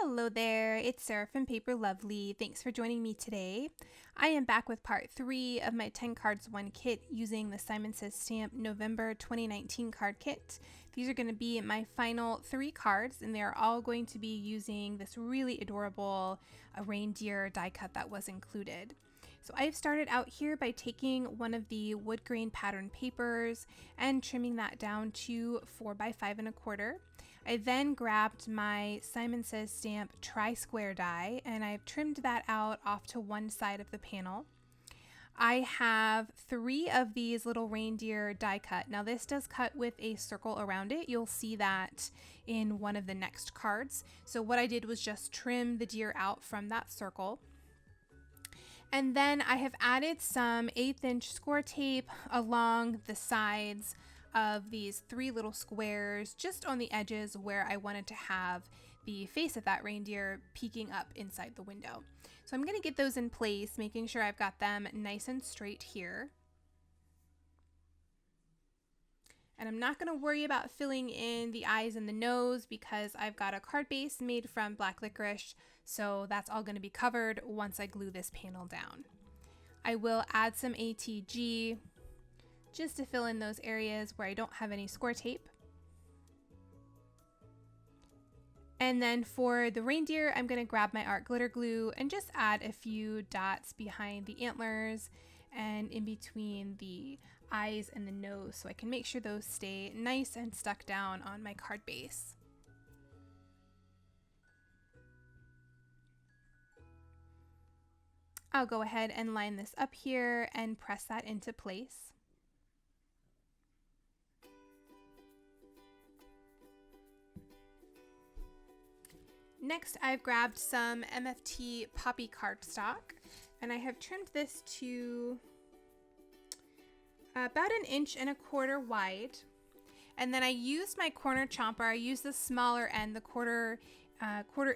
Hello there, it's Sarah from Paper Lovely. Thanks for joining me today. I am back with part 3 of my 10 cards 1 kit using the Simon Says Stamp November 2019 card kit. These are going to be my final 3 cards, and they're all going to be using this really adorable reindeer die cut that was included. So I've started out here by taking one of the wood grain pattern papers and trimming that down to 4x5 1/4. I then grabbed my Simon Says Stamp tri-square die and I've trimmed that out off to one side of the panel. I have 3 of these little reindeer die cut. Now this does cut with a circle around it. You'll see that in one of the next cards. So what I did was just trim the deer out from that circle. And then I have added some 1/8 inch Scor-Tape along the sides of these 3 little squares just on the edges where I wanted to have the face of that reindeer peeking up inside the window. So I'm going to get those in place, making sure I've got them nice and straight here. And I'm not going to worry about filling in the eyes and the nose because I've got a card base made from black licorice, so that's all going to be covered once I glue this panel down. I will add some ATG just to fill in those areas where I don't have any Scor-Tape. And then for the reindeer, I'm going to grab my art glitter glue and just add a few dots behind the antlers and in between the eyes and the nose so I can make sure those stay nice and stuck down on my card base. I'll go ahead and line this up here and press that into place. Next, I've grabbed some MFT poppy cardstock and I have trimmed this to about 1.25 inches wide. And then I used my corner chomper. I used the smaller end, the quarter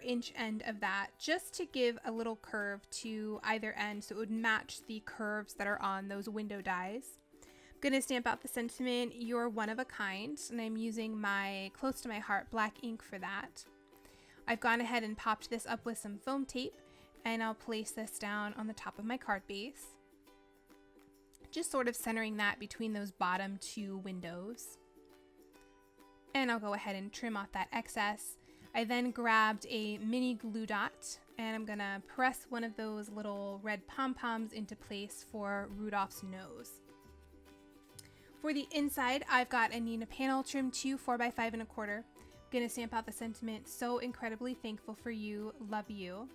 inch end of that, just to give a little curve to either end so it would match the curves that are on those window dies. I'm going to stamp out the sentiment, "You're one of a kind," and I'm using my close to my heart black ink for that. I've gone ahead and popped this up with some foam tape, and I'll place this down on the top of my card base, just sort of centering that between those bottom 2 windows. And I'll go ahead and trim off that excess. I then grabbed a mini glue dot, and I'm gonna press one of those little red pom-poms into place for Rudolph's nose. For the inside, I've got a Nina panel trimmed to 4x5 1/4. Gonna stamp out the sentiment, "So incredibly thankful for you, love you."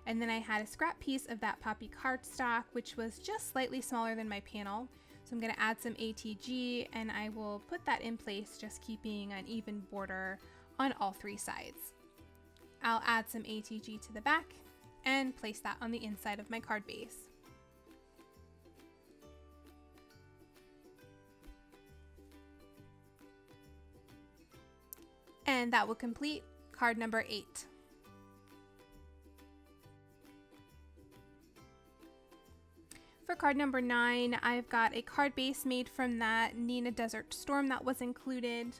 And then I had a scrap piece of that poppy cardstock, which was just slightly smaller than my panel. So I'm gonna add some ATG and I will put that in place, just keeping an even border on all 3 sides. I'll add some ATG to the back and place that on the inside of my card base. And that will complete card number 8. For card number 9, I've got a card base made from that Nina Desert Storm that was included.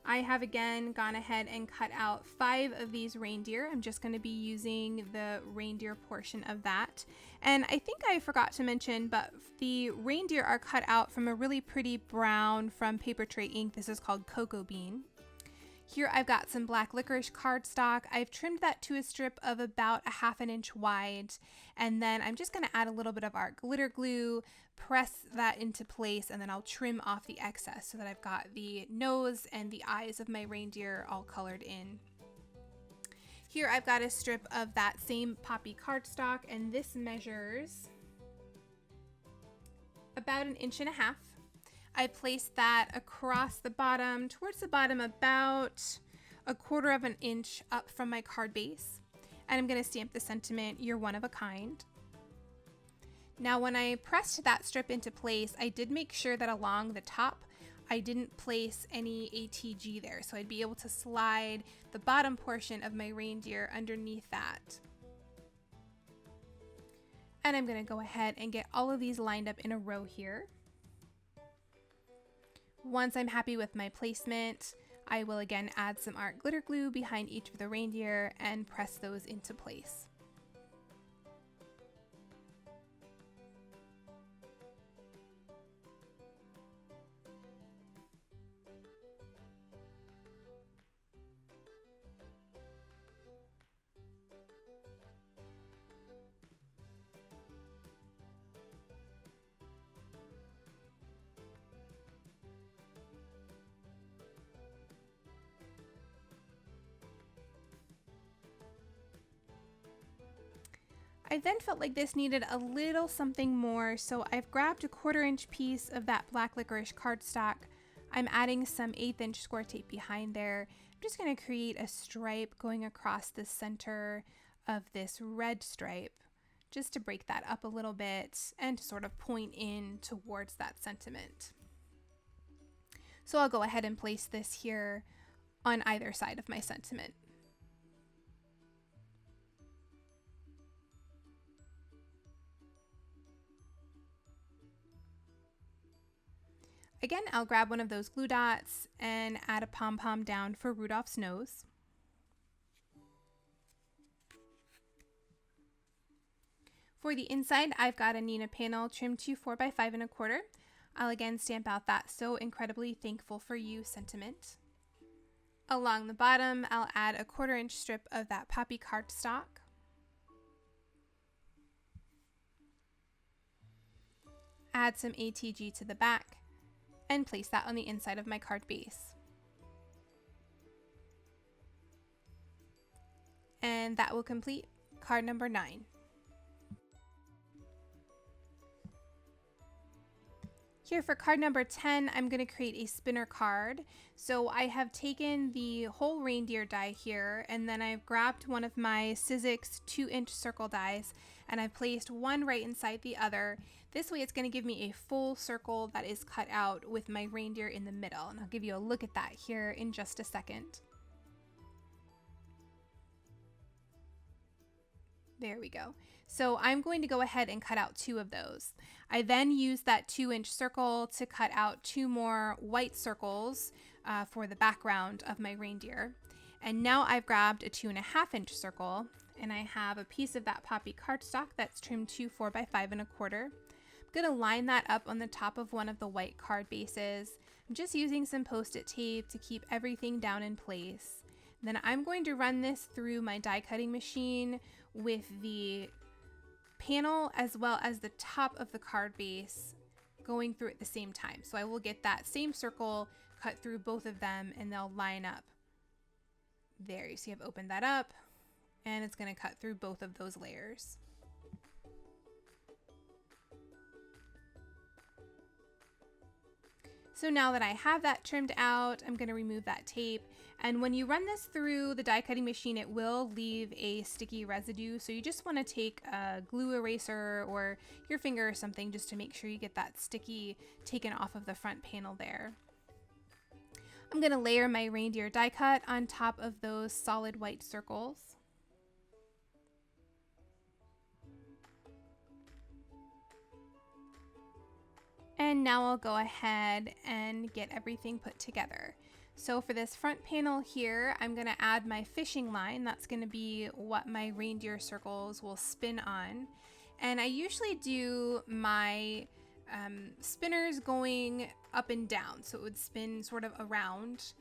I have again gone ahead and cut out 5 of these reindeer. I'm just going to be using the reindeer portion of that. And I think I forgot to mention, but the reindeer are cut out from a really pretty brown from Paper Tray ink. This is called Cocoa Bean. Here I've got some black licorice cardstock. I've trimmed that to a strip of about 1/2 inch wide. And then I'm just going to add a little bit of art glitter glue, press that into place, and then I'll trim off the excess so that I've got the nose and the eyes of my reindeer all colored in. Here I've got a strip of that same poppy cardstock, and this measures about 1.5 inches. I placed that across the bottom, towards the bottom about 1/4 inch up from my card base. And I'm going to stamp the sentiment, "You're one of a kind." Now when I pressed that strip into place, I did make sure that along the top, I didn't place any ATG there. So I'd be able to slide the bottom portion of my reindeer underneath that. And I'm going to go ahead and get all of these lined up in a row here. Once I'm happy with my placement, I will again add some art glitter glue behind each of the reindeer and press those into place. I then felt like this needed a little something more, so I've grabbed a 1/4 inch piece of that black licorice cardstock. I'm adding some 1/8 inch Scor-Tape behind there. I'm just going to create a stripe going across the center of this red stripe, just to break that up a little bit and to sort of point in towards that sentiment. So I'll go ahead and place this here on either side of my sentiment. Again, I'll grab one of those glue dots and add a pom-pom down for Rudolph's nose. For the inside, I've got a Nina panel trimmed to 4x5 1/4. I'll again stamp out that "so incredibly thankful for you" sentiment. Along the bottom, I'll add a 1/4 inch strip of that poppy cardstock. Add some ATG to the back and place that on the inside of my card base. And that will complete card number 9. Here for card number 10, I'm going to create a spinner card. So I have taken the whole reindeer die here, and then I've grabbed one of my Sizzix 2-inch circle dies, and I've placed one right inside the other. This way it's going to give me a full circle that is cut out with my reindeer in the middle, and I'll give you a look at that here in just a second. There we go. So I'm going to go ahead and cut out 2 of those. I then use that 2-inch circle to cut out 2 more white circles for the background of my reindeer. And now I've grabbed a 2.5-inch circle, and I have a piece of that poppy cardstock that's trimmed to 4x5 1/4. I'm going to line that up on the top of one of the white card bases. I'm just using some Post-it tape to keep everything down in place. Then I'm going to run this through my die cutting machine with the panel as well as the top of the card base going through at the same time. So I will get that same circle cut through both of them, and they'll line up. There, you see I've opened that up, and it's going to cut through both of those layers. So now that I have that trimmed out, I'm going to remove that tape. And when you run this through the die cutting machine, it will leave a sticky residue. So you just want to take a glue eraser or your finger or something just to make sure you get that sticky taken off of the front panel there. I'm going to layer my reindeer die cut on top of those solid white circles. And now I'll go ahead and get everything put together. So for this front panel here, I'm going to add my fishing line. That's going to be what my reindeer circles will spin on. And I usually do my spinners going up and down, so it would spin sort of around.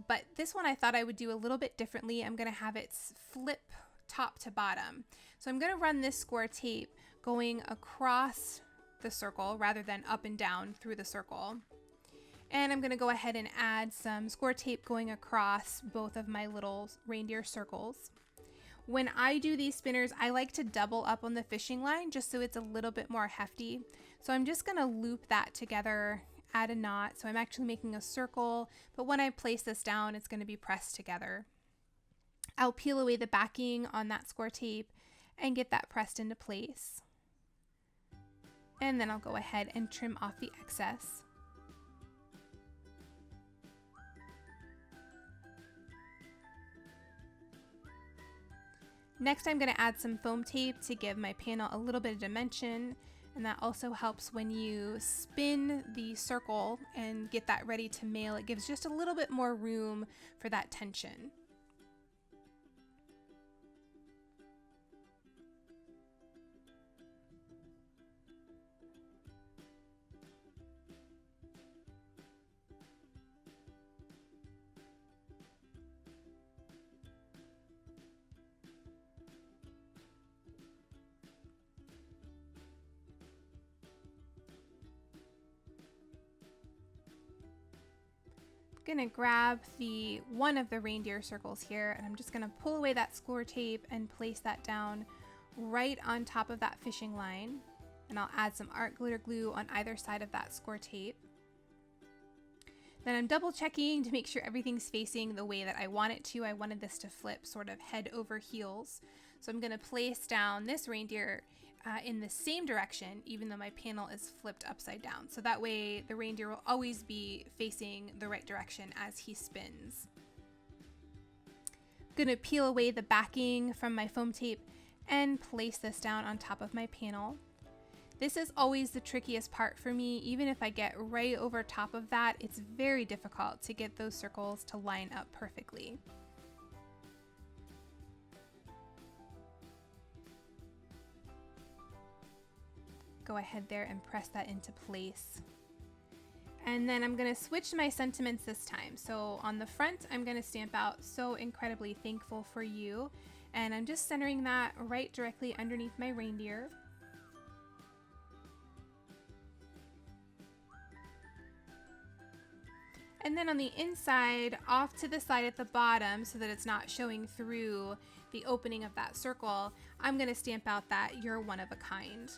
But this one I thought I would do a little bit differently. I'm going to have it flip top to bottom. So I'm going to run this Scor-Tape going across the circle rather than up and down through the circle. And I'm going to go ahead and add some Scor-Tape going across both of my little reindeer circles. When I do these spinners, I like to double up on the fishing line just so it's a little bit more hefty. So I'm just going to loop that together, add a knot. So I'm actually making a circle, but when I place this down, it's going to be pressed together. I'll peel away the backing on that Scor-Tape and get that pressed into place. And then I'll go ahead and trim off the excess. Next, I'm going to add some foam tape to give my panel a little bit of dimension. And that also helps when you spin the circle and get that ready to mail. It gives just a little bit more room for that tension. Gonna grab the one of the reindeer circles here, and I'm just gonna pull away that Scor-Tape and place that down right on top of that fishing line. And I'll add some art glitter glue on either side of that Scor-Tape. Then I'm double checking to make sure everything's facing the way that I want it to. I wanted this to flip sort of head over heels. So I'm gonna place down this reindeer in the same direction, even though my panel is flipped upside down. So that way the reindeer will always be facing the right direction as he spins. I'm gonna peel away the backing from my foam tape and place this down on top of my panel. This is always the trickiest part for me. Even if I get right over top of that, it's very difficult to get those circles to line up perfectly. Go ahead there and press that into place. And then I'm gonna switch my sentiments this time. So on the front, I'm gonna stamp out "So incredibly thankful for you." And I'm just centering that right directly underneath my reindeer. And then on the inside, off to the side at the bottom, so that it's not showing through the opening of that circle, I'm gonna stamp out that "You're one of a kind."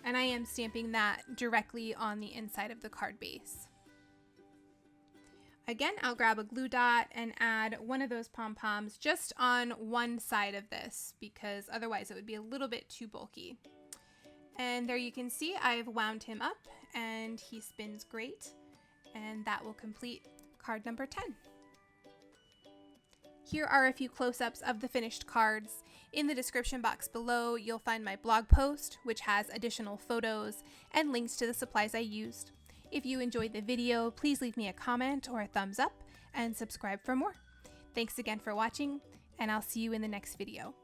And I am stamping that directly on the inside of the card base. Again, I'll grab a glue dot and add one of those pom-poms just on one side of this, because otherwise it would be a little bit too bulky. And there you can see I've wound him up and he spins great. And that will complete card number 10. Here are a few close-ups of the finished cards. In the description box below, you'll find my blog post, which has additional photos and links to the supplies I used. If you enjoyed the video, please leave me a comment or a thumbs up and subscribe for more. Thanks again for watching, and I'll see you in the next video.